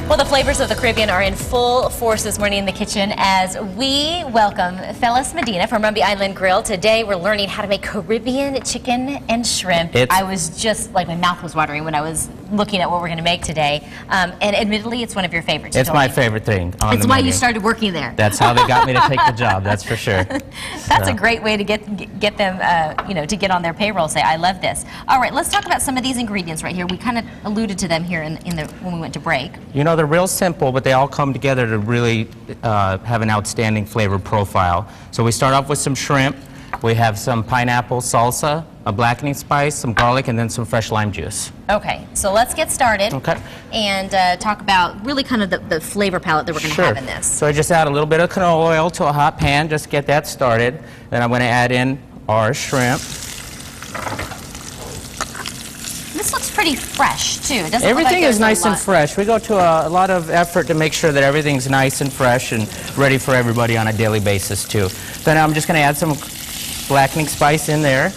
Well, the flavors of the Caribbean are in full force this morning in the kitchen as we welcome Phyllis Medina from Rumbi Island Grill. Today we're learning how to make Caribbean chicken and shrimp. I was just, like, my mouth was watering when I was looking at what we're going to make today. And admittly, it's one of your favorites. It's my favorite thing on It's the why menu. you started working there. That's how they got me to take the job, that's for sure. That's a great way to get them, you know, to get on their payroll, say, I love this. All right, let's talk about some of these ingredients right here. We kind of alluded to them here when we went to break. You know, they're real simple, but they all come together to really have an outstanding flavor profile. So we start off with some shrimp. We have some pineapple salsa, a blackening spice, some garlic, and then some fresh lime juice. Okay, so let's get started. Okay. And talk about really kind of the flavor palette that we're going to have in this. So I just add a little bit of canola oil to a hot pan, just get that started. Then I'm going to add in our shrimp. This looks pretty fresh, too. It doesn't Everything look like is nice and fresh. We go to a lot of effort to make sure that everything's nice and fresh and ready for everybody on a daily basis, too. Then I'm just going to add some blackening spice in there.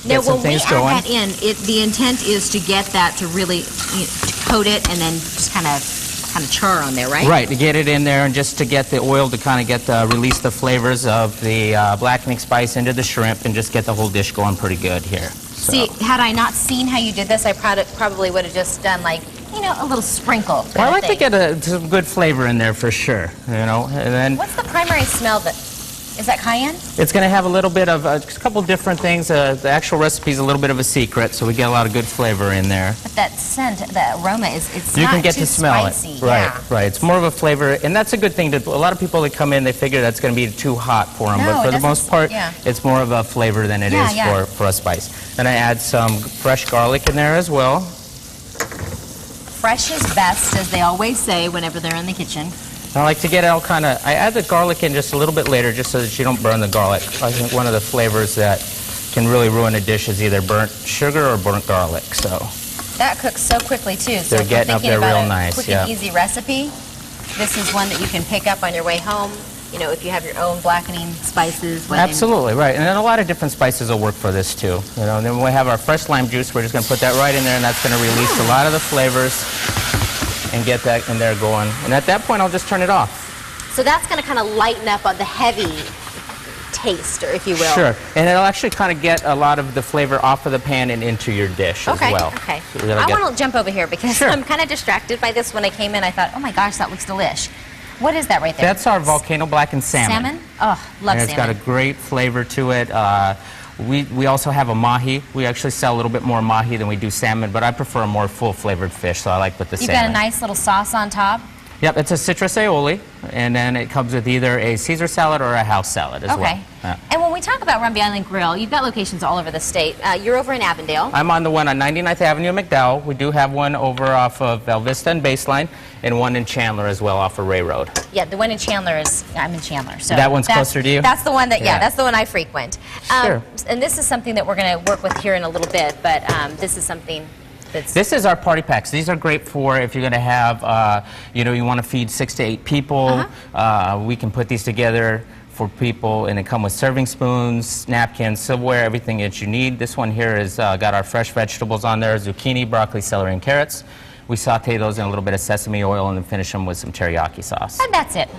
Now, when we add that in, the intent is to get that to really to coat it and then just kind of char on there, right? Right, to get it in there and just to get the oil to kind of release the flavors of the blackening spice into the shrimp and just get the whole dish going pretty good here. So. See, had I not seen how you did this, I probably would have just done, like, you know, a little sprinkle. Well, I like to get some good flavor in there for sure, you know. And then what's the primary smell that... Is that cayenne? It's going to have a little bit of a couple different things. The actual recipe is a little bit of a secret, so we get a lot of good flavor in there. But that scent, that aroma, it's you not can get too to smell spicy. it. Right, right. It's more of a flavor, and that's a good thing. A lot of people that come in, they figure that's going to be too hot for them. No, but for the most part, it's more of a flavor than it is for a spice. And I add some fresh garlic in there as well. Fresh is best, as they always say whenever they're in the kitchen. I like to get it all kind of, I add the garlic in just a little bit later just so that you don't burn the garlic. I think one of the flavors that can really ruin a dish is either burnt sugar or burnt garlic, so. That cooks so quickly too. So they're getting up there real nice, quick and easy recipe, this is one that you can pick up on your way home, you know, if you have your own blackening spices. Absolutely, right. And then a lot of different spices will work for this too. You know, and then when we have our fresh lime juice, we're just going to put that right in there and that's going to release a lot of the flavors and get that in there going. And at that point, I'll just turn it off. So that's going to kind of lighten up on the heavy taste, or if you will. Sure. And it'll actually kind of get a lot of the flavor off of the pan and into your dish as well. Okay, So I want to jump over here because I'm kind of distracted by this. When I came in, I thought, oh my gosh, that looks delish. What is that right there? That's our Volcano Blackened Salmon. Salmon? Oh, love salmon. It's got a great flavor to it. We also have a mahi. We actually sell a little bit more mahi than we do salmon, but I prefer a more full-flavored fish, so I like with the salmon. You've got a nice little sauce on top? Yep, it's a citrus aioli, and then it comes with either a Caesar salad or a house salad as well. Okay. And when we talk about Rumbi Island Grill, you've got locations all over the state. You're over in Avondale. I'm on the one on 99th Avenue in McDowell. We do have one over off of Val Vista and Baseline, and one in Chandler as well off of Ray Road. Yeah, the one in Chandler is, I'm in Chandler. So that one's closer to you? That's the one that, that's the one I frequent. Sure. And this is something that we're going to work with here in a little bit, but this is something that's... This is our party packs. These are great for if you're going to have, you know, you want to feed 6 to 8 people. We can put these together for people, and they come with serving spoons, napkins, silverware, everything that you need. This one here has got our fresh vegetables on there, zucchini, broccoli, celery, and carrots. We saute those in a little bit of sesame oil and then finish them with some teriyaki sauce. And that's it.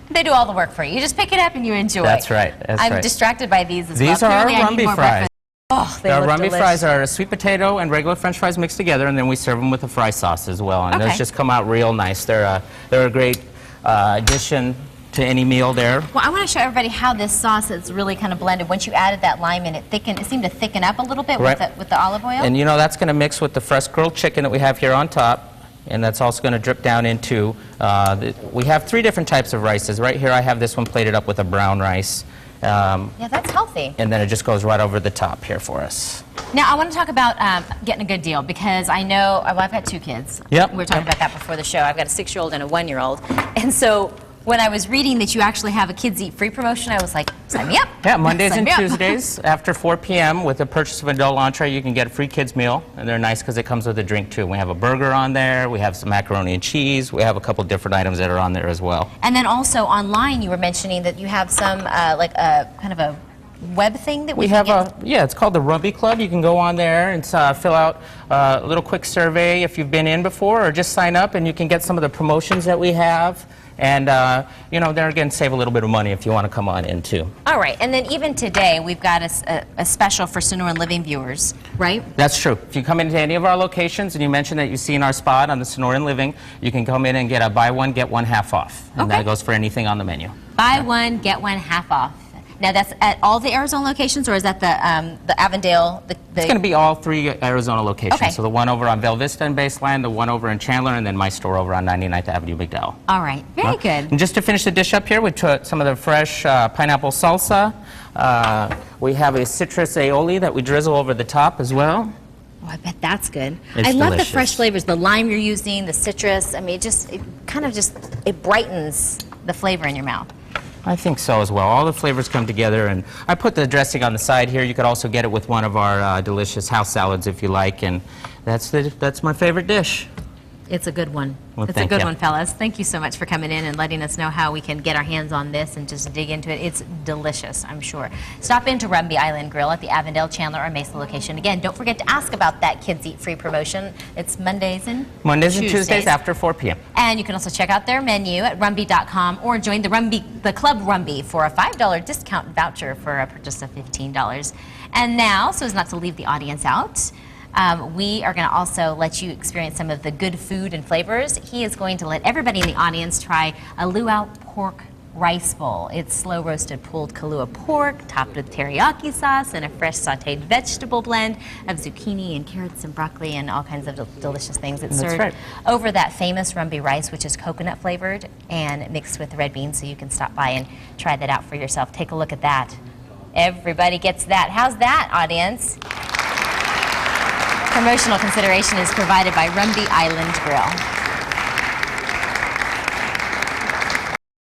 They do all the work for you. You just pick it up and you enjoy. That's right. I'm distracted by these as well. These are our Rumbi fries. Oh, they our look Rumbi delicious. fries are sweet potato and regular French fries mixed together, and then we serve them with a fry sauce as well. And those just come out real nice. They're a great addition to any meal there. Well, I want to show everybody how this sauce is really kind of blended. Once you added that lime in, it seemed to thicken up a little bit with the olive oil. And you know, that's going to mix with the fresh grilled chicken that we have here on top. And that's also going to drip down into, we have 3 different types of rices. Right here I have this one plated up with a brown rice. Yeah, that's healthy. And then it just goes right over the top here for us. Now, I want to talk about getting a good deal, because I know, well, I've got 2 kids. Yep. We were talking about that before the show. I've got a 6-year-old and a 1-year-old. And so when I was reading that you actually have a Kids Eat Free promotion, I was like, sign me up. Yeah, Mondays and Tuesdays after 4 p.m. with the purchase of an adult entree, you can get a free kids meal, and they're nice because it comes with a drink too. We have a burger on there, we have some macaroni and cheese, we have a couple different items that are on there as well. And then also online, you were mentioning that you have some like a kind of a web thing that we have it's called the Rumbi Club. You can go on there and fill out a little quick survey if you've been in before, or just sign up and you can get some of the promotions that we have. And, you know, there again, save a little bit of money if you want to come on in, too. All right. And then even today, we've got a special for Sonoran Living viewers, right? That's true. If you come into any of our locations and you mention that you've seen our spot on the Sonoran Living, you can come in and get a buy one, get one half off. And that goes for anything on the menu. Buy one, get one half off. Now, that's at all the Arizona locations, or is that the Avondale? It's going to be all 3 Arizona locations. Okay. So the one over on Bella Vista and Baseline, the one over in Chandler, and then my store over on 99th Avenue, McDowell. All right. Very good. And just to finish the dish up here, we took some of the fresh pineapple salsa. We have a citrus aioli that we drizzle over the top as well. Oh, I bet that's good. It's I love delicious. the fresh flavors, the lime you're using, the citrus. I mean, it brightens the flavor in your mouth. I think so as well. All the flavors come together, and I put the dressing on the side here. You could also get it with one of our delicious house salads if you like, and that's my favorite dish. It's a good one. Well, it's a good you. one, fellas. Thank you so much for coming in and letting us know how we can get our hands on this and just dig into it. It's delicious, I'm sure. Stop into Rumbi Island Grill at the Avondale, Chandler, or Mesa location. Again, don't forget to ask about that Kids Eat Free promotion. It's Mondays and Tuesdays after 4 p.m. And you can also check out their menu at rumbi.com or join the Club Rumbi for a $5 discount voucher for a purchase of $15. And now, so as not to leave the audience out, we are going to also let you experience some of the good food and flavors. He is going to let everybody in the audience try a Luau pork rice bowl. It's slow roasted pulled Kahlua pork topped with teriyaki sauce and a fresh sauteed vegetable blend of zucchini and carrots and broccoli and all kinds of delicious things. It's served over that famous Rumbi rice, which is coconut flavored and mixed with red beans, so you can stop by and try that out for yourself. Take a look at that. Everybody gets that. How's that, audience? Promotional consideration is provided by Rumbi Island Grill.